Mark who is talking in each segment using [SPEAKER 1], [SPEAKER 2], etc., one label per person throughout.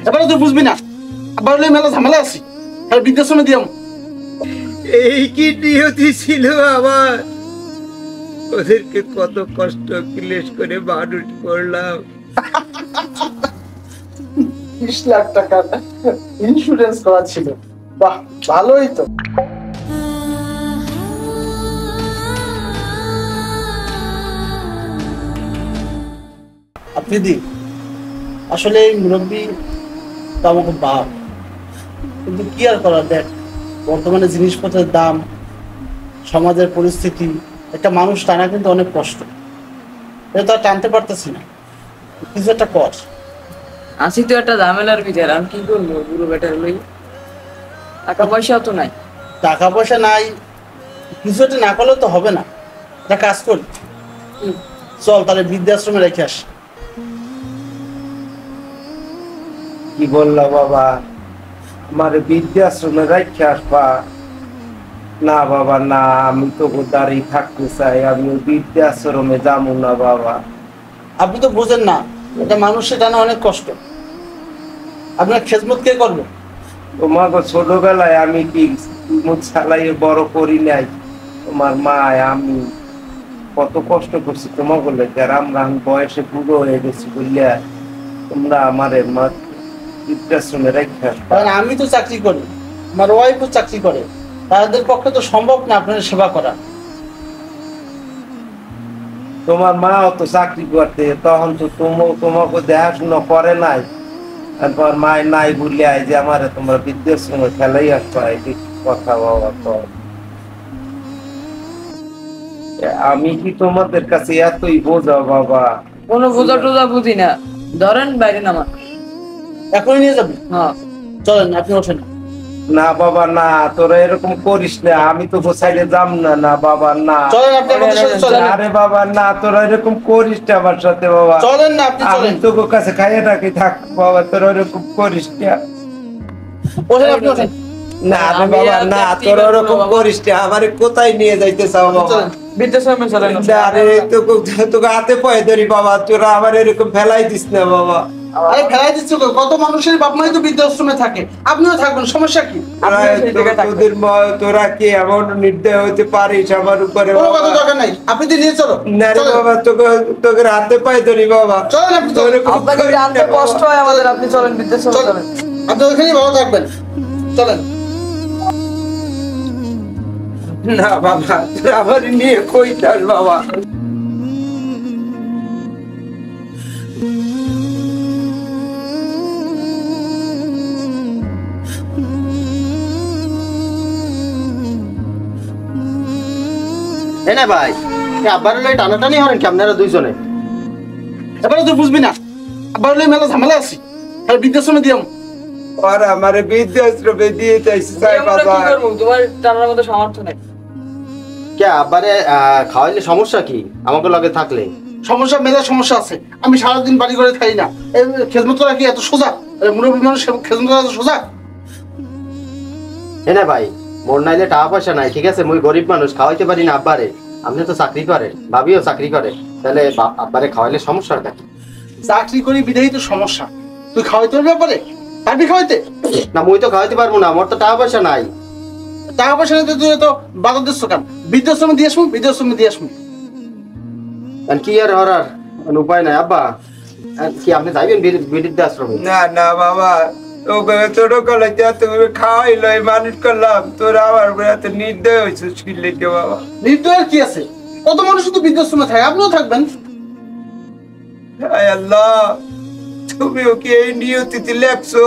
[SPEAKER 1] এবারে তুই বুঝবি না, আবার মেলা ঝামেলা আছি, আর বৃদ্ধাশ্রমে দিয়াম।
[SPEAKER 2] এই কি নিয়তি ছিল আমার, ওদেরকে কত কষ্ট ক্লেশ করে মানুষ করলাম।
[SPEAKER 1] 30 লাখ টাকা ইন্স্যুরেন্স করা ছিল, বাহ ভালোই তো। আপনি দি আসলে এই মুরব্বী তো আমাকে বাপ, কিন্তু কি আর করার, দেখ বর্তমানে জিনিসপত্রের দাম, সমাজের পরিস্থিতি, একটা মানুষ টানা কিন্তু অনেক কষ্ট, এটা তো আর টানতে পারতেছি না, কিছু একটা কর।
[SPEAKER 3] আসি তো একটা ঝামেলার ভিতরে, আমি কি করবো বুড়ো বেটার লই, টাকা পয়সাও তো নাই।
[SPEAKER 1] টাকা পয়সা নাই, কিছু একটা না করলে তো হবে না, একটা কাজ কর, চল তাহলে বৃদ্ধাশ্রমে রেখে আস।
[SPEAKER 2] কি বললা বাবা, আমার বৃদ্ধাশ্রমে রেখে আসবা? না বাবা না, আমি তো দাঁড়িয়ে থাকতে চাই, আমি বৃদ্ধাশ্রমে যাবো না বাবা।
[SPEAKER 1] আপনি তো বোঝেন না, এটা মানুষের টানা অনেক কষ্ট, আপনার খেদমত কে করবে?
[SPEAKER 2] তোমাকে ছোটবেলায় আমি কি মুখ চালাইয়ে বড় করি নাই? তোমার মা আমি কত কষ্ট করছি তোমাকে লেগে, আর আমরা বয়সে বুড়ো হয়ে গেছি বললে তোমরা আমারে বৃদ্ধাশ্রমে রেখে আসবা?
[SPEAKER 1] কারণ আমি তো চাকরি করি, আমার ওয়াইফও চাকরি করে, তাদের পক্ষে তো সম্ভব না আপনার সেবা করা।
[SPEAKER 2] তোমার মা অত চাকরি করতে, তখন তো তোমাকে দেখাশোনা করে নাই, আর তোমার মায় নাই বললে যে আমার তোমরা বৃদ্ধাশ্রমে ফেলাই আসবা, এই কথা বাবা। তো আমি কি তোমাদের কাছে এতই বোঝা বাবা?
[SPEAKER 3] কোনো বোঝা টোজা বুঝি না, ধরেন বাইরে নামা।
[SPEAKER 1] এখনই নিয়ে যাবি?
[SPEAKER 3] হ্যাঁ
[SPEAKER 1] চলেন, আপনি ওঠেন।
[SPEAKER 2] না বাবা না, তোরা এরকম করিস না, আমি তো গোসাইলে যাম না। না বাবা না,
[SPEAKER 1] চলেন, আপনি আমাদের সাথে চলেন।
[SPEAKER 2] আরে বাবা না, তোরা এরকম করিস না আমার সাথে বাবা।
[SPEAKER 1] চলেন না, আপনি
[SPEAKER 2] আমি
[SPEAKER 1] চলেন।
[SPEAKER 2] তোর কাছে খাইয়ে রাখি থাক বাবা, তোরা এরকম করিস না।
[SPEAKER 1] ওঠেন, আপনি ওঠেন।
[SPEAKER 2] না রে বাবা না, তোরা এরকম করিস না, আমারে কোথায় নিয়ে যাইতে চাও বাবা?
[SPEAKER 1] চলেন,
[SPEAKER 3] বৃদ্ধাশ্রমে চলেন।
[SPEAKER 2] আরে তোকে হাতে পায়ে ধরি বাবা, তোরা আমার এরকম ফেলাই দিস না বাবা।
[SPEAKER 1] আরে ফেলাই দিচ্ছ তো, কত মানুষের বাপ মাই তো বৃদ্ধাশ্রমে থাকে, আপনিও থাকবেন, সমস্যা কি?
[SPEAKER 2] তোরা কি এমন নির্দয় হতে পারিস আমার উপরে?
[SPEAKER 1] কোনো কথা দরকার নাই, আপনি তো নিয়ে চলো।
[SPEAKER 2] না রে বাবা, তোকে হাতে পায়ে ধরি বাবা।
[SPEAKER 1] চলেন, আপনি চলেন।
[SPEAKER 3] আপনাকে জানতে কষ্ট হয় আমাদের, আপনি চলেন বৃদ্ধাশ্রমে চলেন।
[SPEAKER 1] আপনি ওইখানেই ভালো থাকবেন, চলেন।
[SPEAKER 2] না বাবা, তোরা আমার নিয়ে কই যাস বাবা?
[SPEAKER 4] না ভাই, আব্বার লই টানাটানি হরেন কি আপনারা দুইজনে?
[SPEAKER 1] এবারে তুই বুঝবি না, আবার মেলা ঝামেলা আছি, আর বৃদ্ধাশ্রমে দিয়াম।
[SPEAKER 2] আর আমার বৃদ্ধাশ্রমে দিয়ে চাইছি তাই
[SPEAKER 3] আমরা
[SPEAKER 2] বাবা।
[SPEAKER 3] কি করবো, তোমার টানার মতো সামর্থ্য নেই।
[SPEAKER 4] কে আব্বারে খাওয়াইলে সমস্যা কি আমাকে লগে থাকলে?
[SPEAKER 1] সমস্যা, মেলা সমস্যা আছে, আমি সারাদিন বাড়ি করে খাই না, খেদমত করা কি এত সোজা? মুরব্বী মানুষ খেদমত করা এত সোজা?
[SPEAKER 4] না ভাই, মোর নাইলে টাকা পয়সা নাই, ঠিক আছে, মুই গরিব মানুষ, খাওয়াইতে পারি না আব্বারে। আপনি তো চাকরি করেন, ভাবিও চাকরি করে, তাহলে আব্বারে খাওয়াইলে সমস্যাটা কি?
[SPEAKER 1] চাকরি করি বিধায়ী তো সমস্যা, তুই খাওয়াইতে পারবি ব্যাপারে? পারবি খাওয়াইতে?
[SPEAKER 4] না মুই তো খাওয়াইতে পারবো না, মোর তো টাকা পয়সা নাই।
[SPEAKER 1] টাকা পয়সা নিতে তুই তো বাধা দিচ্ছ কেন? বৃদ্ধাশ্রমে দিয়ে আসবো, বৃদ্ধাশ্রমে দিয়ে আসবো।
[SPEAKER 4] কি আর হরার উপায় নাই আব্বা, কি আপনি যাইবেন বৃদ্ধাশ্রমে?
[SPEAKER 2] না না বাবা, তোকে ছোট কলে তুমি খাওয়াইলো মানুষ করলাম, তোরা আমার এত নির্দয় হয়েছে শুনলে কে বাবা?
[SPEAKER 1] নির্দয়ের কি আছে, কত মানুষ তো বৃদ্ধাশ্রমে থাকে, আপনিও থাকবেন।
[SPEAKER 2] হায় আল্লাহ, তুমিও কি এই নিয়তিতে লেখছো?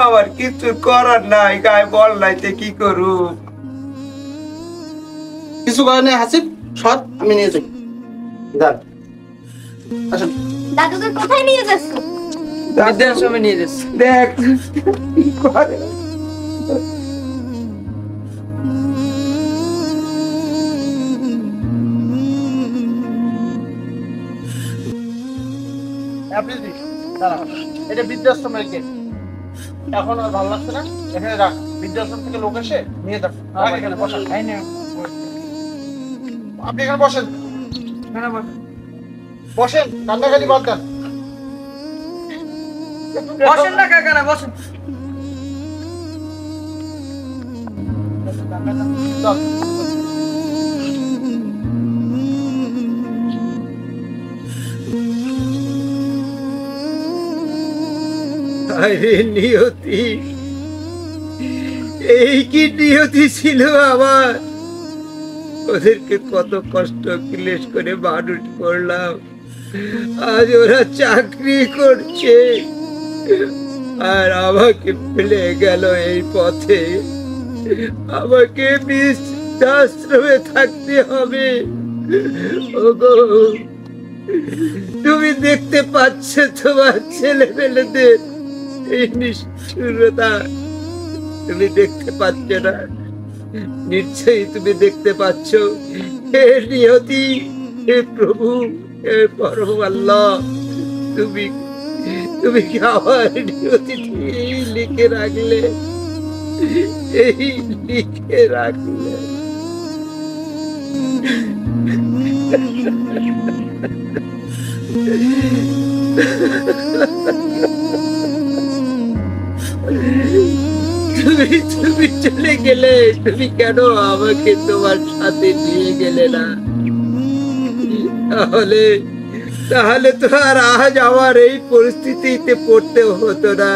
[SPEAKER 2] আমার কিছু করার নাই, গায়ে বল নাইতে কি করু?
[SPEAKER 1] কিছু করে নেই হাসিব, সর, আমি নিয়ে যাই।
[SPEAKER 4] যান।
[SPEAKER 1] আসেন।
[SPEAKER 5] দাদুকে কোথায় নিয়ে যাচ্ছ?
[SPEAKER 3] বৃদ্ধাশ্রমে নিয়ে যাচ্ছি।
[SPEAKER 2] দেখ কি করে।
[SPEAKER 1] আপনি দাঁড়ান, এটা বৃদ্ধাশ্রমের গেট, এখন আর ভালো লাগছে না, এখানে রাখ, বৃদ্ধাশ্রম থেকে লোক এসে নিয়ে যান। এখানে বসেন, আপনি এখানে বসেন, বসেন, কান্নাকাটি বাদ দেন।
[SPEAKER 3] বসেন না কাকা না বসেন।
[SPEAKER 2] আরে নিয়তি, এই কি নিয়তি ছিল আমার? ওদেরকে কত কষ্ট ক্লেশ করে মানুষ করলাম, আজ ওরা চাকরি করছে আর আমাকে ফেলে গেল এই পথে। আমাকে বৃদ্ধাশ্রমে থাকতে হবে। ওগো, তুমি দেখতে পাচ্ছ তোমার ছেলেমেয়েদের এই নিষ্ঠুরতা? তুমি দেখতে পাচ্ছ না? নিশ্চয়ই তুমি দেখতে পাচ্ছ। হে নিয়তি, হে প্রভু, হে পরম আল্লাহ, তুমি তুমি কি আমার নিয়তি লিখে রাখলে? এই লিখে রাখলে। তুমি চলে গেলে, তুমি কেন আমাকে তোমার সাথে নিয়ে গেলে না? তাহলে তাহলে তো আর আজ আমার এই পরিস্থিতিতে পড়তে হতো না।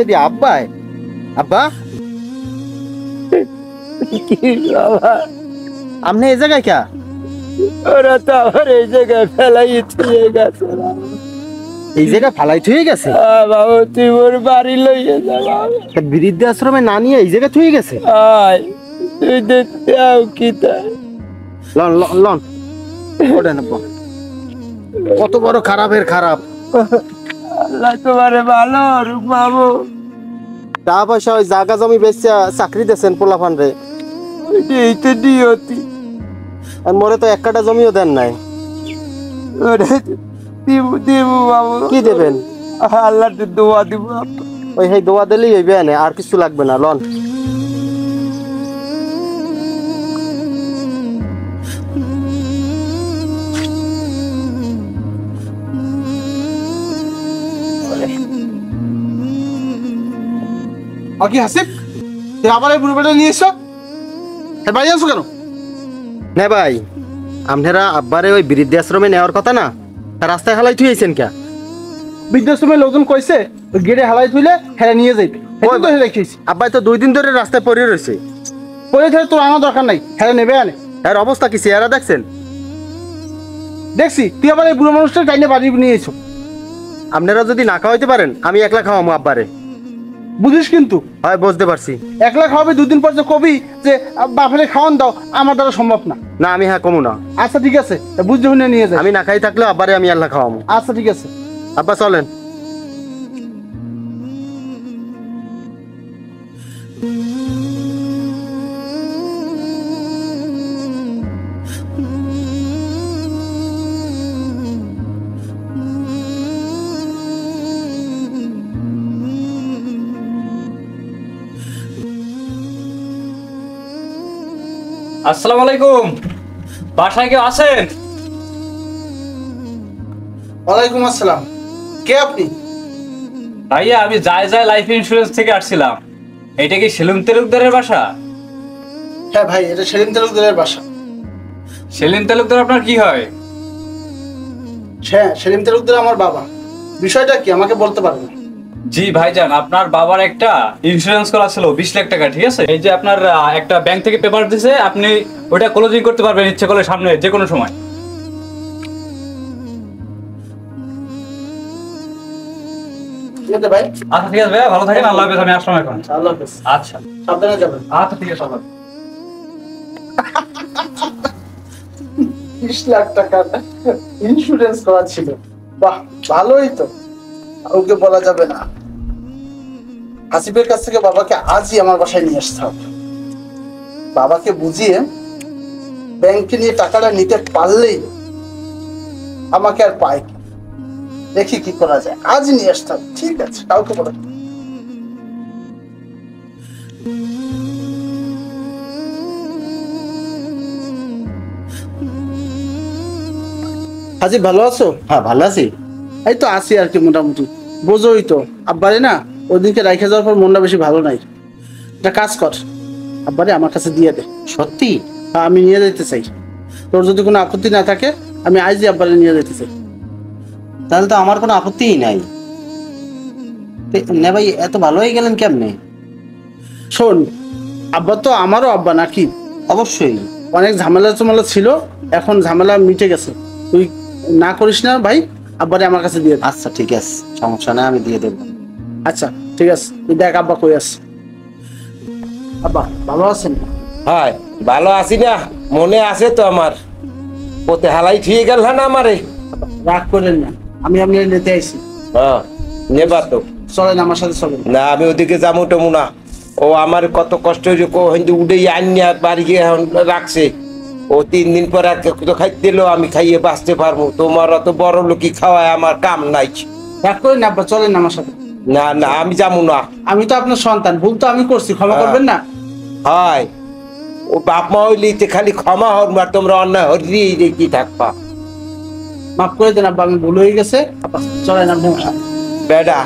[SPEAKER 4] এদি আব্বাই, আব্বা আপনি এই জায়গায় কে?
[SPEAKER 2] ওরা তো আমার এই জায়গায় ফেলাই থুয়ে গেছে।
[SPEAKER 4] এই জায়গায় ফালাই থুয়ে গেছে?
[SPEAKER 2] বাবু, তুই ওর বাড়ি লইয়ে যা।
[SPEAKER 4] বৃদ্ধাশ্রমে না নিয়ে এই জায়গায় থুয়ে গেছে?
[SPEAKER 2] আয়, তুই দেখতে আও কি তাই।
[SPEAKER 4] লন লন লন, ওঠেন আব্বা। কত বড় খারাপের খারাপ।
[SPEAKER 2] আল্লাহ তোমারে ভালো রূপ বাবু।
[SPEAKER 4] টাকা পয়সা ওই জায়গা জমি বেচে চাকরি দিয়েছেন পোলাপান রে।
[SPEAKER 2] এই তো নিয়তি।
[SPEAKER 4] আর মোরে তো এক কাটা জমিও দেন নাই।
[SPEAKER 2] দেবো বাবু।
[SPEAKER 4] কি দেবেন?
[SPEAKER 2] আল্লাহ দোয়া দিব।
[SPEAKER 4] ওই সেই দোয়া দিলেই হইবে, না আর কিছু লাগবে না। লন।
[SPEAKER 1] কি হাসিব, তুই আবার এই বুড়ো বেটা নিয়ে এসো? বাড়ি আনছো কেন?
[SPEAKER 4] না ভাই, আপনারা আব্বারে ওই বৃদ্ধাশ্রমে নেওয়ার কথা না, তা রাস্তায় হালাই থুয়েছেন কে?
[SPEAKER 1] বৃদ্ধাশ্রমের লোকজন কইছে ওই গেটে হালাই তুইলে হেরে নিয়ে যাইবে।
[SPEAKER 4] আব্বাই তো 2 দিন ধরে রাস্তায় পড়ে রয়েছে।
[SPEAKER 1] পরে ধরে তোর আনা দরকার নাই, হেরে নেবে আনে।
[SPEAKER 4] এর অবস্থা কি চেহারা দেখছেন?
[SPEAKER 1] দেখছি তুই আবার এই বুড়ো মানুষটা টাইনে বাড়ি নিয়ে এসো।
[SPEAKER 4] আপনারা যদি না খাওয়াইতে পারেন, আমি একলা খাওয়াবো আব্বারে।
[SPEAKER 1] বুঝিস কিন্তু?
[SPEAKER 4] হয়, বুঝতে পারছি।
[SPEAKER 1] একলা খাওয়াবি, 2 দিন পর যে কবি যে বাপরে খাওয়ান দাও, আমার দ্বারা সম্ভব না।
[SPEAKER 4] না, আমি হ্যাঁ কমু না।
[SPEAKER 1] আচ্ছা ঠিক আছে, বুঝতে শুনে নিয়ে যাই।
[SPEAKER 4] আমি না খাই থাকলেও আব্বারে আমি আল্লাহ খাওয়াবো।
[SPEAKER 1] আচ্ছা ঠিক আছে।
[SPEAKER 4] আব্বা চলেন।
[SPEAKER 6] আসসালামু আলাইকুম, বাসায় কেউ আছেন?
[SPEAKER 1] ওয়ালাইকুম আসসালাম। কে আপনি?
[SPEAKER 6] ভাইয়া, আমি যায় লাইফ ইন্স্যুরেন্স থেকে আসছিলাম। এটা কি সেলিম তালুকদারের বাসা?
[SPEAKER 1] হ্যাঁ ভাই, এটা সেলিম তালুকদারের বাসা।
[SPEAKER 6] সেলিম তালুকদার আপনার কি হয়?
[SPEAKER 1] হ্যাঁ, সেলিম তালুকদার আমার বাবা। বিষয়টা কি আমাকে বলতে পারবেন?
[SPEAKER 6] জি ভাইজান, আপনার বাবার একটা ইন্স্যুরেন্স করা ছিল 20 লাখ টাকা, ঠিক আছে? এই যে আপনার একটা ব্যাংক থেকে পেপার দিয়েছে, আপনি ওটা ক্লোজিং করতে পারবেন ইচ্ছে করলে সামনে যে কোনো সময়।
[SPEAKER 1] ঠিক আছে ভাই।
[SPEAKER 6] আচ্ছা ঠিক আছে ভাইয়া, ভালো থাকেন। আল্লাহ হাফেজ, আমি আসলাম এখন।
[SPEAKER 1] আল্লাহ হাফেজ।
[SPEAKER 6] আচ্ছা
[SPEAKER 1] সাবধানে যাবেন।
[SPEAKER 6] আচ্ছা ঠিক আছে।
[SPEAKER 1] 20 লাখ টাকা ইন্স্যুরেন্স করা ছিল। বাহ, ভালোই তো। ওকে বলা যাবে না। হাসিবের কাছ থেকে বাবাকে আজই আমার বাসায় নিয়ে আসতে হবে। বাবাকে বুঝিয়ে ব্যাংকে নিয়ে টাকাটা নিতে পারলেই আমাকে আর পায় কি। দেখি কি করা যায়, আজ নিয়ে আসতাম। ঠিক আছে, কাউকে বলে না। হাজি ভালো আছো?
[SPEAKER 4] হ্যাঁ ভালো আছি।
[SPEAKER 1] এই তো আছি আর কি, মোটামুটি। বোঝোই তো আব্বারে না ওদিনকে রাইখে যাওয়ার পর মনটা বেশি ভালো নাই। একটা কাজ কর, আব্বারে আমার কাছে দিয়ে দে।
[SPEAKER 4] সত্যি?
[SPEAKER 1] হ্যাঁ, আমি নিয়ে যেতে চাই। তোর যদি কোনো আপত্তি না থাকে আমি আজই আব্বারে নিয়ে যেতে চাই।
[SPEAKER 4] তাহলে তো আমার কোনো আপত্তিই নাই। না ভাই, এত ভালো হয়ে গেলেন কেমনে?
[SPEAKER 1] শোন, আব্বা তো আমারও আব্বা নাকি।
[SPEAKER 4] অবশ্যই।
[SPEAKER 1] অনেক ঝামেলা ছিল, এখন ঝামেলা মিটে গেছে। তুই না করিস না ভাই, আব্বারে আমার কাছে দিয়ে দে।
[SPEAKER 4] আচ্ছা ঠিক আছে, সমস্যা নাই, আমি দিয়ে দেবো।
[SPEAKER 1] আচ্ছা ঠিক আছে, তুই দেখ আব্বা কই আছে। আব্বা ভালো আছেন?
[SPEAKER 2] হয় ভালো আছি না, মনে আছে তো আমার। ওতে হালাই ঠিক গেল না আমারে।
[SPEAKER 1] রাগ করেন না, আমি আপনার নিতে আইছি।
[SPEAKER 2] হ্যাঁ নেবা তো।
[SPEAKER 1] চলেন আমার সাথে, চলেন।
[SPEAKER 2] না আমি ওদিকে যাবো টমু না। ও আমার কত কষ্ট হয়েছে, কিন্তু উঠে আনিয়া বাড়ি গিয়ে এখন রাখছে। ও 3 দিন পর আর তো খাইতে দিলেও আমি খাইয়ে বাঁচতে পারবো। তোমার অত বড় লোকই খাওয়ায় আমার কাম নাই।
[SPEAKER 1] রাগ করেন না আব্বা, চলেন আমার সাথে।
[SPEAKER 2] না না আমি যাবো না।
[SPEAKER 1] আমি তো আপনার সন্তান, ভুল তো আমি করছি, ক্ষমা করবেন না?
[SPEAKER 2] হয় ও বাপ মা হইলে খালি ক্ষমা হর, আর তোমরা অন্যায় হরিয়ে কি থাকবা।
[SPEAKER 1] মাফ করে দেন আব্বা, আমি ভুল হয়ে গেছে। আব্বা চলেন আপনি।
[SPEAKER 2] বেডা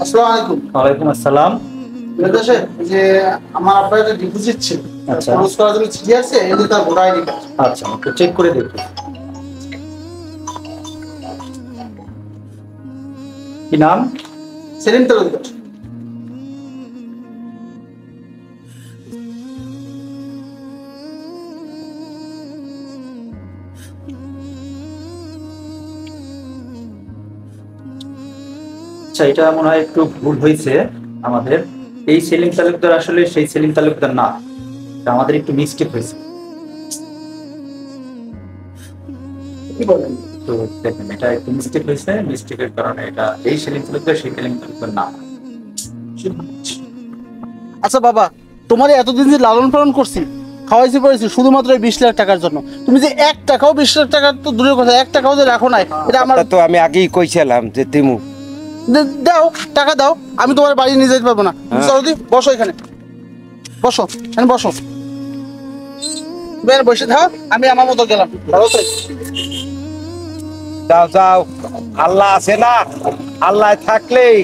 [SPEAKER 1] আসসালামু আলাইকুম।
[SPEAKER 6] ওয়ালাইকুম আসসালাম।
[SPEAKER 1] বিদেশে যে আমার আব্বার একটা ডিপোজিট ছিল,
[SPEAKER 6] আচ্ছা।
[SPEAKER 1] খরচ করার জন্য চিঠি আছে, এই যে তার ভোটার আইডি কার্ড।
[SPEAKER 6] আচ্ছা, একটু চেক করে দেখি। কি নাম?
[SPEAKER 1] সেলিম তালুকদার।
[SPEAKER 6] আচ্ছা, এটা মনে হয় একটু ভুল হয়েছে আমাদের। এই সেলিম তালুকদার আসলে সেই সেলিম তালুকদার না, এটা আমাদের একটু মিস্টেক হয়েছে।
[SPEAKER 1] কি বলেন?
[SPEAKER 6] তো দেখেন, এটা একটু মিস্টেক হয়েছে, মিস্টেকের কারণে এটা এই সেলিম তালুকদার সেই সেলিম তালুকদার না।
[SPEAKER 1] আচ্ছা বাবা, তোমার এতদিন যে লালন পালন করছি, খাওয়াইছি পড়েছি শুধুমাত্র এই 20 লাখ টাকার জন্য, তুমি যে 1 টাকাও 20 লাখ টাকা তো দূরের কথা, 1 টাকাও যে রাখো নাই, এটা আমার।
[SPEAKER 2] তো আমি আগেই কইছিলাম যে তিমু
[SPEAKER 1] দাও টাকা দাও, আমি তোমার বাড়ি নিয়ে যেতে পারবো না। চলো দি, বসো এখানে, বসো এখানে বসো। বের বসে থাক, আমি আমার মতো গেলাম। ভালো তো?
[SPEAKER 2] যাও যাও, আল্লাহ আছে না, আল্লাহ থাকলেই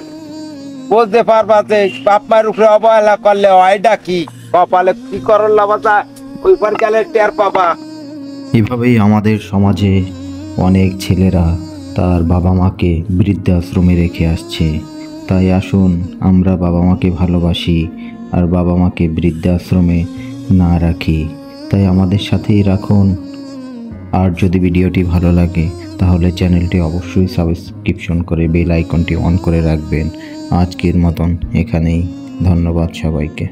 [SPEAKER 2] বুঝতে পারবা যে বাপ মায়ের উপরে অবহেলা করলে হয়টা কি, কপালে কি করল বাবা, ওই পর গেলে টের পাবা।
[SPEAKER 7] এভাবেই আমাদের সমাজে অনেক ছেলেরা তার বাবা মাকে বৃদ্ধাশ্রমে রেখে আসছে। তাই আসুন আমরা বাবা মাকে ভালোবাসি আর বাবা মাকে বৃদ্ধাশ্রমে না রাখি। তাই আমাদের সাথেই রাখুন। আর যদি ভিডিওটি ভালো লাগে তাহলে চ্যানেলটি অবশ্যই সাবস্ক্রিপশন করে বেল আইকনটি অন করে রাখবেন। আজকের মতন এখানেই, ধন্যবাদ সবাইকে।